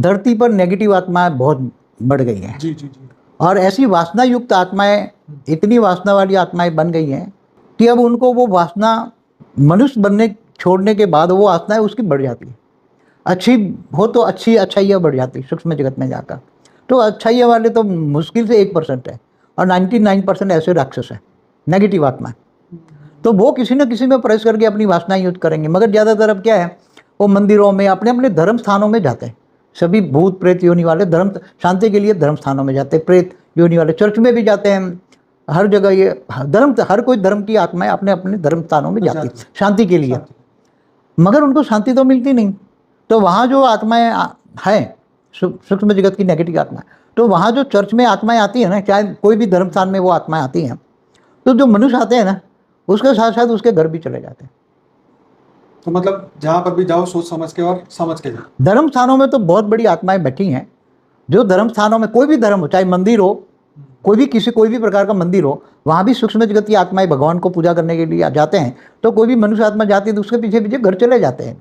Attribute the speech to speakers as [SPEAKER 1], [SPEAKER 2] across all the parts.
[SPEAKER 1] धरती पर नेगेटिव आत्माएं बहुत बढ़ गई हैं।
[SPEAKER 2] जी जी जी।
[SPEAKER 1] और ऐसी वासना युक्त आत्माएं, इतनी वासना वाली आत्माएं बन गई हैं कि अब उनको वो वासना मनुष्य बनने छोड़ने के बाद वो वासना है उसकी बढ़ जाती है। अच्छी हो तो अच्छाइयाँ बढ़ जाती है सूक्ष्म जगत में जाकर। तो अच्छाइयाँ वाले तो मुश्किल से 1% है और 99% ऐसे राक्षस है, नेगेटिव आत्मा। तो वो किसी न किसी में प्रवेश करके अपनी वासनाएं युद्ध करेंगे। मगर ज़्यादातर अब क्या है, वो मंदिरों में अपने अपने धर्म स्थानों में जाते हैं। सभी भूत प्रेत योनि वाले धर्म शांति के लिए धर्म स्थानों में जाते हैं। प्रेत योनि वाले चर्च में भी जाते हैं। हर जगह ये धर्म, हर कोई धर्म की आत्माएं अपने अपने धर्म स्थानों में जाती है शांति के लिए। मगर उनको शांति तो मिलती नहीं। तो वहाँ जो आत्माएं हैं, सूक्ष्म जगत की नेगेटिव आत्माएं, तो वहाँ जो चर्च में आत्माएं आती है ना, चाहे कोई भी धर्म स्थान में वो आत्माएं आती हैं, तो जो मनुष्य आते हैं ना, उसके साथ साथ उसके घर भी चले जाते हैं।
[SPEAKER 2] तो मतलब जहाँ पर भी जाओ सोच समझ के और समझ के जाओ।
[SPEAKER 1] धर्म स्थानों में तो बहुत बड़ी आत्माएं बैठी हैं। जो धर्म स्थानों में कोई भी धर्म हो, चाहे मंदिर हो, कोई भी प्रकार का मंदिर हो, वहाँ भी सूक्ष्म जगत की आत्माएं भगवान को पूजा करने के लिए जाते हैं। तो कोई भी मनुष्य आत्मा जाती है तो उसके पीछे पीछे घर चले जाते हैं।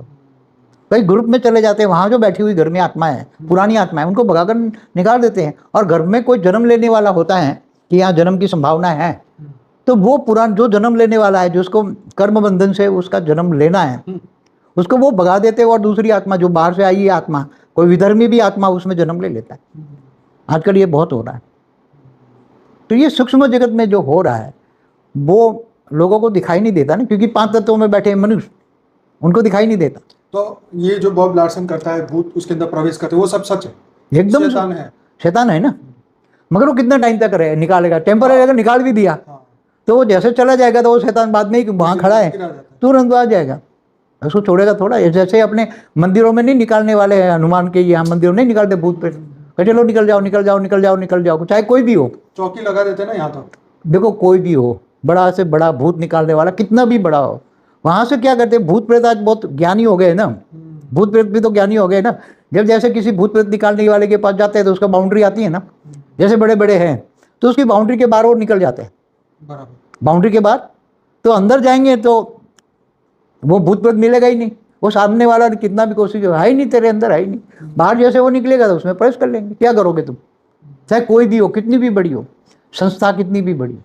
[SPEAKER 1] कई ग्रुप में चले जाते हैं। वहाँ जो बैठी हुई घर में आत्माएं हैं, पुरानी आत्माएं, उनको भगाकर निकाल देते हैं। और घर में कोई जन्म लेने वाला होता है कि यहाँ जन्म की संभावना है, तो वो पुराना जो जन्म लेने वाला है, जिसको कर्म बंधन से उसका जन्म लेना है, उसको वो भगा देते हैं और दूसरी आत्मा जो बाहर से आई है आत्मा, कोई विधर्मी भी आत्मा उसमें जन्म ले लेता है। आजकल ये बहुत हो रहा है। तो ये सूक्ष्म जगत में जो हो रहा है वो लोगों को दिखाई नहीं देता ना, क्योंकि 5 तत्वों में बैठे मनुष्य, उनको दिखाई नहीं देता।
[SPEAKER 2] तो ये जो बॉब लार्सन करता है, भूत उसके अंदर प्रवेश करते, वो सब सच है,
[SPEAKER 1] एकदम शैतान है ना। मगर वो कितना टाइम तक रहे, निकालेगा, टेम्पररी अगर निकाल भी दिया तो वो जैसे चला जाएगा तो वो शैतान बाद में ही वहाँ खड़ा है तुरंत आ जाएगा, उसको छोड़ेगा थोड़ा। जैसे अपने मंदिरों में नहीं निकालने वाले हैं, हनुमान के यहाँ मंदिरों नहीं निकालते भूत प्रेत, चलो निकल जाओ निकल जाओ निकल जाओ निकल जाओ, चाहे कोई भी हो,
[SPEAKER 2] चौकी लगा देते ना यहाँ। तो
[SPEAKER 1] देखो कोई भी हो, बड़ा से बड़ा भूत निकालने वाला कितना भी बड़ा हो, वहाँ से क्या करते हैं, भूत प्रेत आज बहुत ज्ञानी हो गए ना, भूत प्रेत भी तो ज्ञानी हो गए ना। जब जैसे किसी भूत प्रेत निकालने वाले के पास जाते हैं तो उसका बाउंड्री आती है ना, जैसे बड़े बड़े हैं तो उसकी बाउंड्री के बाहर वो निकल जाते हैं, बाउंड्री के बाहर। तो अंदर जाएंगे तो वो भूत प्रेत मिलेगा ही नहीं, वो सामने वाला कितना भी कोशिश है ही नहीं, तेरे अंदर है ही नहीं। बाहर जैसे वो निकलेगा तो उसमें प्रवेश कर लेंगे। क्या करोगे तुम, चाहे कोई भी हो, कितनी भी बड़ी हो संस्था, कितनी भी बड़ी हो।